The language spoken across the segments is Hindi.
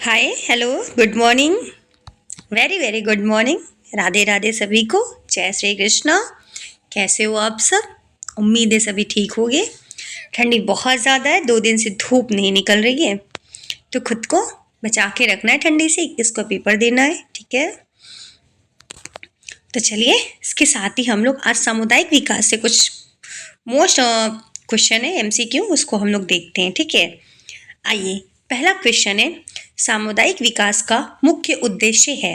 Hi hello good morning. Very very good morning. Radhe Radhe सभी को। जय श्री कृष्णा। कैसे हो आप सब? उम्मीद है सभी ठीक होंगे। ठंडी बहुत ज़्यादा है, 2 दिन से धूप नहीं निकल रही है, तो खुद को बचा के रखना है ठंडी से। इसको पेपर देना है, ठीक है? तो चलिए, इसके साथ ही हम लोग आज सामुदायिक विकास से कुछ मोस्ट क्वेश्चन है एमसीक्यू, उसको हम लोग देखते हैं, ठीक है? आइए, पहला क्वेश्चन है, सामुदायिक विकास का मुख्य उद्देश्य है।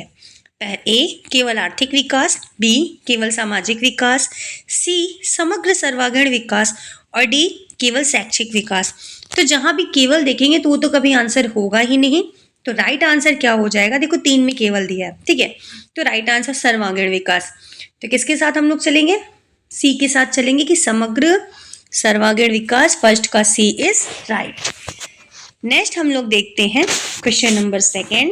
ए केवल आर्थिक विकास, बी केवल सामाजिक विकास, सी समग्र सर्वांगीण विकास और डी केवल शैक्षिक विकास। तो जहां भी केवल देखेंगे तो वो तो कभी आंसर होगा ही नहीं। तो राइट आंसर क्या हो जाएगा? देखो 3 में केवल दिया है, ठीक है? तो राइट आंसर सर्वांगीण विकास। तो किसके साथ हम लोग चलेंगे? सी के साथ चलेंगे कि समग्र सर्वांगीण विकास। फर्स्ट का सी इज राइट। नेक्स्ट हम लोग देखते हैं क्वेश्चन नंबर 2।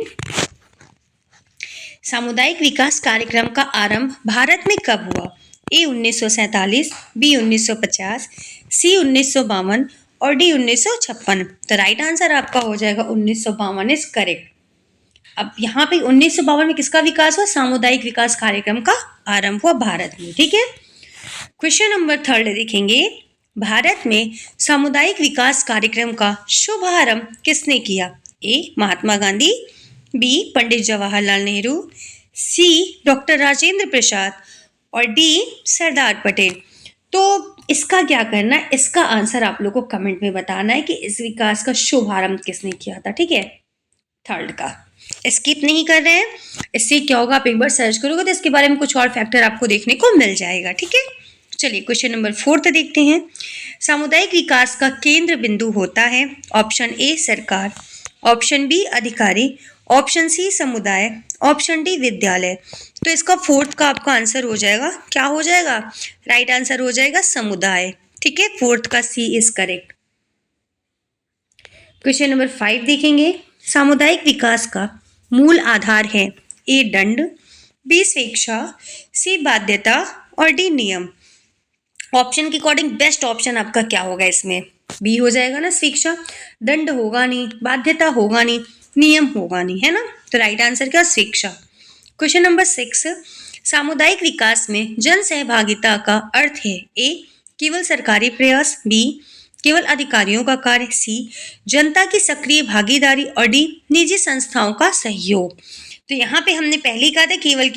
सामुदायिक विकास कार्यक्रम का आरंभ भारत में कब हुआ? ए 1947, बी 1950, सी 1952 और डी 1956। तो राइट आंसर आपका हो जाएगा 1952 इज करेक्ट। अब यहाँ पे 1952 में किसका विकास हुआ? सामुदायिक विकास कार्यक्रम का आरंभ हुआ भारत में, ठीक है? क्वेश्चन नंबर 3 देखेंगे, भारत में सामुदायिक विकास कार्यक्रम का शुभारंभ किसने किया? ए महात्मा गांधी, बी पंडित जवाहरलाल नेहरू, सी डॉक्टर राजेंद्र प्रसाद और डी सरदार पटेल। तो इसका क्या करना है? इसका आंसर आप लोग को कमेंट में बताना है कि इस विकास का शुभारंभ किसने किया था, ठीक है? 3 का स्किप नहीं कर रहे हैं। इससे क्या होगा, आप एक बार सर्च करोगे तो इसके बारे में कुछ और फैक्टर आपको देखने को मिल जाएगा, ठीक है? चलिए क्वेश्चन नंबर 4 देखते हैं। सामुदायिक विकास का केंद्र बिंदु होता है ऑप्शन ए सरकार, ऑप्शन बी अधिकारी, ऑप्शन सी समुदाय, ऑप्शन डी विद्यालय। तो इसका 4th का आपका आंसर हो जाएगा, क्या हो जाएगा? राइट आंसर हो जाएगा समुदाय, ठीक है? 4th का C is correct. Question number 5 देखेंगे, सामुदायिक विकास का मूल आधार है ए दंड, बी स्वेच्छा, सी बाध्यता और डी नियम। ऑप्शन के अकॉर्डिंग बेस्ट ऑप्शन आपका क्या होगा? इसमें बी हो जाएगा ना, स्वेच्छा। दंड होगा नहीं, बाध्यता होगा नहीं, नियम होगा नहीं, है ना? तो राइट आंसर क्या? स्वेच्छा। क्वेश्चन नंबर 6, सामुदायिक विकास में जन सहभागिता का अर्थ है ए केवल सरकारी प्रयास, बी केवल अधिकारियों का कार्य, सी जनता की सक्रिय भागीदारी और डी निजी संस्थाओं का सहयोग। तो यहाँ पे हमने पहले ही कहा था केवल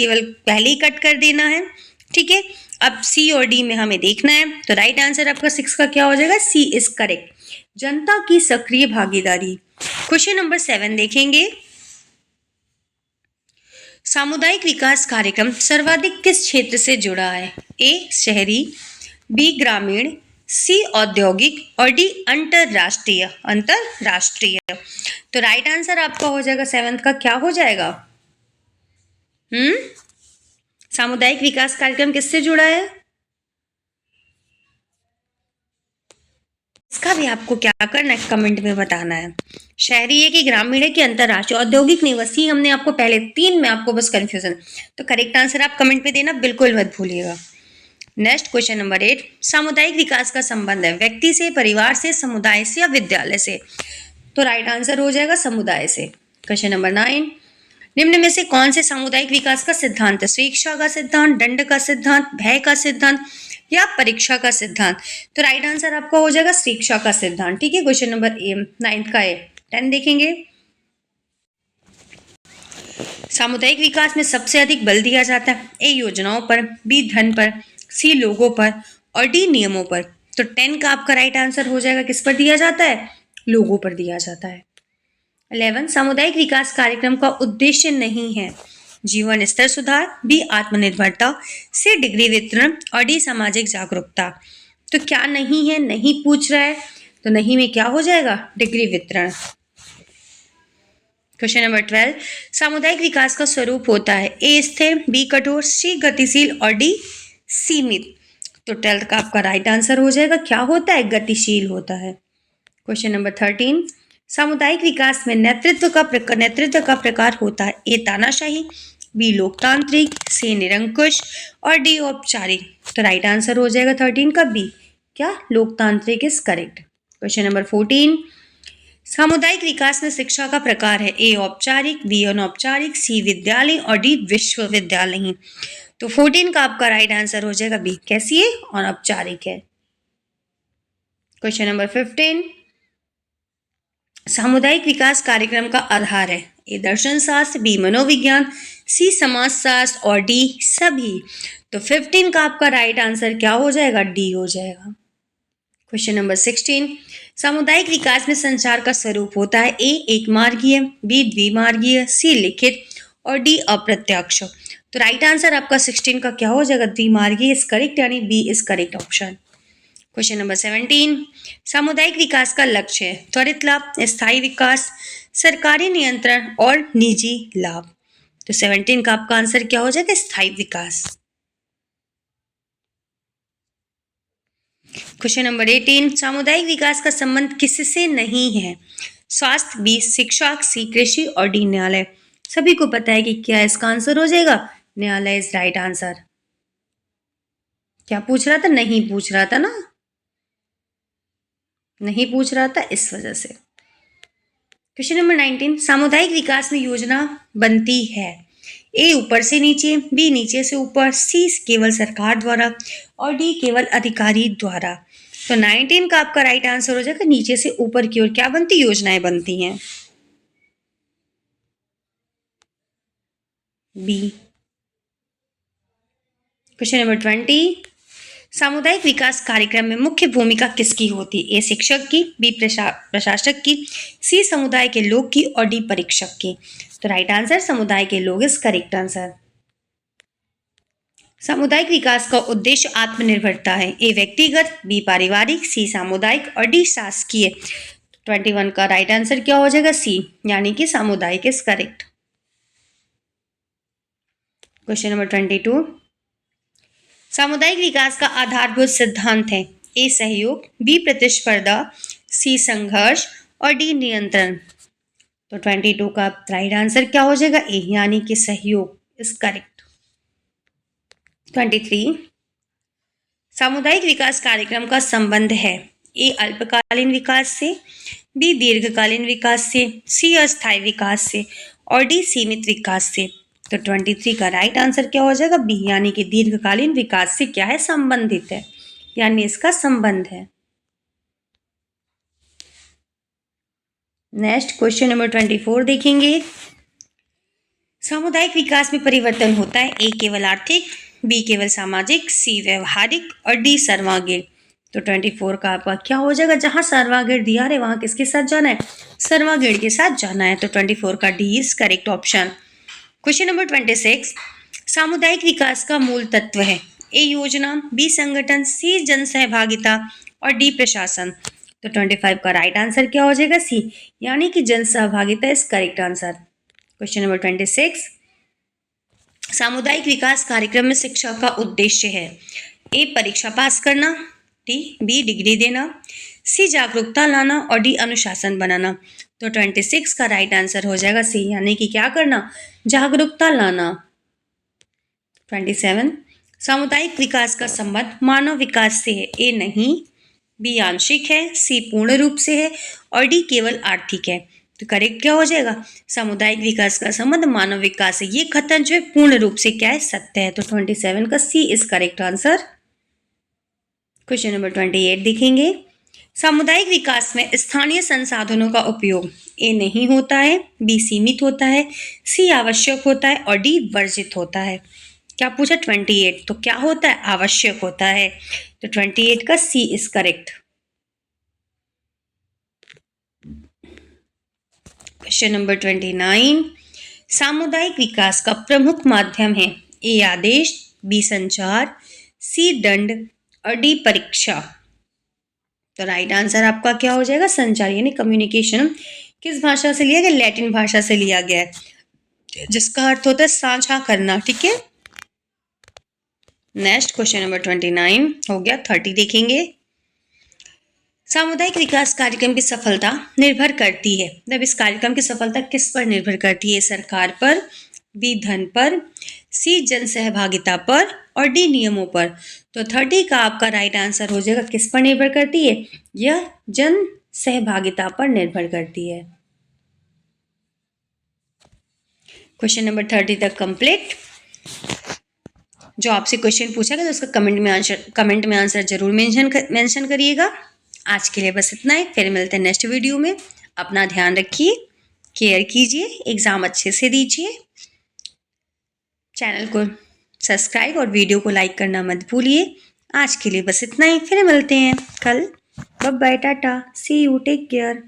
पहले ही कट कर देना है, ठीक है? अब सी और डी में हमें देखना है। तो राइट आंसर आपका 6 का क्या हो जाएगा? सी इज करेक्ट, जनता की सक्रिय भागीदारी। क्वेश्चन नंबर 7 देखेंगे, सामुदायिक विकास कार्यक्रम सर्वाधिक किस क्षेत्र से जुड़ा है? ए शहरी, बी ग्रामीण, सी औद्योगिक और डी अंतरराष्ट्रीय। तो राइट आंसर आपका हो जाएगा 7th का, क्या हो जाएगा? सामुदायिक विकास कार्यक्रम किससे जुड़ा है? इसका भी आपको क्या करना है, कमेंट में बताना है। शहरी है कि ग्रामीण है कि अंतरराष्ट्रीय? औद्योगिक नहीं, बस ही हमने आपको पहले 3 में आपको बस कंफ्यूजन। तो करेक्ट आंसर आप कमेंट में देना बिल्कुल मत भूलिएगा। नेक्स्ट क्वेश्चन नंबर 8, सामुदायिक विकास का संबंध है व्यक्ति से, परिवार से, समुदाय से या विद्यालय से? तो राइट आंसर हो जाएगा समुदाय से। क्वेश्चन नंबर 9, निम्न में से कौन से सामुदायिक विकास का सिद्धांत है? स्वेच्छा का सिद्धांत, दंड का सिद्धांत, भय का सिद्धांत या परीक्षा का सिद्धांत? तो राइट आंसर आपका हो जाएगा स्वेच्छा का सिद्धांत, ठीक है? क्वेश्चन नंबर 9 का है। 10 देखेंगे, सामुदायिक विकास में सबसे अधिक बल दिया जाता है ए योजनाओं पर, बी धन पर, सी लोगों पर और डी नियमों पर। तो 10 का आपका राइट आंसर हो जाएगा, किस पर दिया जाता है? लोगों पर दिया जाता है। 11, सामुदायिक विकास कार्यक्रम का उद्देश्य नहीं है जीवन स्तर सुधार, बी आत्मनिर्भरता, सी डिग्री वितरण और डी सामाजिक जागरूकता। तो क्या नहीं है? नहीं पूछ रहा है, तो नहीं में क्या हो जाएगा? डिग्री वितरण। क्वेश्चन नंबर 12, सामुदायिक विकास का स्वरूप होता है ए स्थिर, बी कठोर, सी गतिशील और डी सीमित। तो 12 का आपका राइट आंसर हो जाएगा, क्या होता है? गतिशील होता है। क्वेश्चन नंबर 13, सामुदायिक विकास में नेतृत्व का प्रकार होता है ए तानाशाही, बी लोकतांत्रिक, सी निरंकुश और डी औपचारिक। तो राइट आंसर हो जाएगा 13 का बी, क्या? लोकतांत्रिक इज करेक्ट। क्वेश्चन नंबर 14, सामुदायिक विकास में शिक्षा का प्रकार है ए औपचारिक, बी अनौपचारिक, सी विद्यालय और डी विश्वविद्यालय। तो 14 का आपका राइट आंसर हो जाएगा बी। कैसी है? अनौपचारिक है। क्वेश्चन नंबर 15, सामुदायिक विकास कार्यक्रम का आधार है ए दर्शन शास्त्र, बी मनोविज्ञान, सी समाज शास्त्र और डी सभी। तो 15 का आपका राइट आंसर क्या हो जाएगा? डी हो जाएगा। क्वेश्चन नंबर 16, सामुदायिक विकास में संचार का स्वरूप होता है ए एक मार्गीय, बी द्विमार्गीय, सी लिखित और डी अप्रत्यक्ष। तो राइट आंसर आपका 16 का क्या हो जाएगा? द्विमार्गीय इज करेक्ट, यानी B is correct option. Question number 17, सामुदायिक विकास का लक्ष्य है त्वरित लाभ, स्थायी विकास, सरकारी नियंत्रण और निजी लाभ। तो 17 का आपका आंसर क्या हो जाएगा? स्थायी विकास। क्वेश्चन नंबर 18, सामुदायिक विकास का संबंध किससे नहीं है? स्वास्थ्य, बी शिक्षा, सी कृषि और डी न्यायालय। सभी को पता है कि क्या इसका आंसर हो जाएगा? न्यायालय इज राइट आंसर। क्या पूछ रहा था? नहीं पूछ रहा था ना, नहीं पूछ रहा था इस वजह से। क्वेश्चन नंबर 19, सामुदायिक विकास में योजना बनती है ए ऊपर से नीचे, बी नीचे से ऊपर, सी केवल सरकार द्वारा और डी केवल अधिकारी द्वारा। तो 19 का आपका राइट आंसर हो जाएगा नीचे से ऊपर की ओर क्या बनती? योजनाएं बनती हैं, बी। क्वेश्चन नंबर 20, सामुदायिक विकास कार्यक्रम में मुख्य भूमिका किसकी होती है? ए शिक्षक की, बी प्रशासक की, सी समुदाय के लोग की और डी परीक्षक की। तो राइट आंसर समुदाय के लोग इज करेक्ट आंसर। सामुदायिक विकास का उद्देश्य आत्मनिर्भरता है ए व्यक्तिगत, बी पारिवारिक, सी सामुदायिक और डी शासकीय। 21 का राइट आंसर क्या हो जाएगा? सी, यानी कि सामुदायिक इज करेक्ट। क्वेश्चन नंबर 22, सामुदायिक विकास का आधारभूत सिद्धांत है ए सहयोग, बी प्रतिस्पर्धा, सी संघर्ष और डी नियंत्रण। तो 22 का राइट आंसर क्या हो जाएगा? ए, यानी कि सहयोग इज करेक्ट। 23, सामुदायिक विकास कार्यक्रम का संबंध है ए अल्पकालीन विकास से, बी दीर्घकालीन विकास से, सी अस्थायी विकास से और डी सीमित विकास से। तो 23 का राइट आंसर क्या हो जाएगा? बी, यानी कि दीर्घकालीन विकास से क्या है? संबंधित है, यानी इसका संबंध है। नेक्स्ट क्वेश्चन नंबर 24 देखेंगे। सामुदायिक विकास में परिवर्तन होता है ए केवल आर्थिक, बी केवल सामाजिक, सी व्यवहारिक और डी सर्वांगीण। तो 24 का आपका क्या हो जाएगा? जहां सर्वांगीण दिया है वहां किसके साथ जाना है? सर्वांगीण के साथ जाना है। तो 24 का D is correct option. Question number 26, सामुदायिक विकास का मूल तत्व है ए योजना, बी संगठन, सी जन सहभागिता और डी प्रशासन। तो 25 का राइट आंसर क्या हो जाएगा? सी, यानी कि जन सहभागिता is correct answer. Question number 26, सामुदायिक विकास कार्यक्रम में शिक्षा का उद्देश्य है ए परीक्षा पास करना, बी डिग्री देना, सी जागरूकता लाना और डी अनुशासन बनाना। तो 26 का राइट आंसर हो जाएगा सी, यानी कि क्या करना? जागरूकता लाना। 27, सामुदायिक विकास का संबंध मानव विकास से है ए नहीं, बी आंशिक है, सी पूर्ण रूप से है और डी केवल आर्थिक है। तो करेक्ट क्या हो जाएगा? सामुदायिक विकास का संबंध मानव विकास से, ये कथन जो है पूर्ण रूप से क्या है? सत्य है। तो 27 का C is correct answer. Question number 28 देखेंगे। सामुदायिक विकास में स्थानीय संसाधनों का उपयोग ए नहीं होता है, बी सीमित होता है, सी आवश्यक होता है और डी वर्जित होता है। क्या पूछा? 28, तो क्या होता है? आवश्यक होता है। तो 28 का C is correct. Question number 29, सामुदायिक विकास का प्रमुख माध्यम है ए आदेश, बी संचार, सी दंड और डी परीक्षा। तो राइट आंसर आपका क्या हो जाएगा? संचार, यानी कम्युनिकेशन। किस भाषा से लिया गया? लैटिन भाषा से लिया गया है, जिसका अर्थ होता है साझा करना। ठीक है। नेक्स्ट क्वेश्चन नंबर 29 हो गया। 30 देखेंगे। सामुदायिक विकास कार्यक्रम की सफलता निर्भर करती है, मतलब इस कार्यक्रम की सफलता किस पर निर्भर करती है? सरकार पर, बी धन पर, सी जन सहभागिता पर और डी नियमों पर। तो 30 का आपका राइट आंसर हो जाएगा किस पर निर्भर करती है? यह जन सहभागिता पर निर्भर करती है। क्वेश्चन नंबर 30 तक कंप्लीट। जो आपसे क्वेश्चन पूछा गया तो उसका कमेंट में आंसर जरूर मेंशन करिएगा। आज के लिए बस इतना ही, फिर मिलते हैं नेक्स्ट वीडियो में। अपना ध्यान रखिए, केयर कीजिए, एग्जाम अच्छे से दीजिए। चैनल को सब्सक्राइब और वीडियो को लाइक करना मत भूलिए। आज के लिए बस इतना ही, फिर मिलते हैं कल। Bye bye, tata, see you, take care.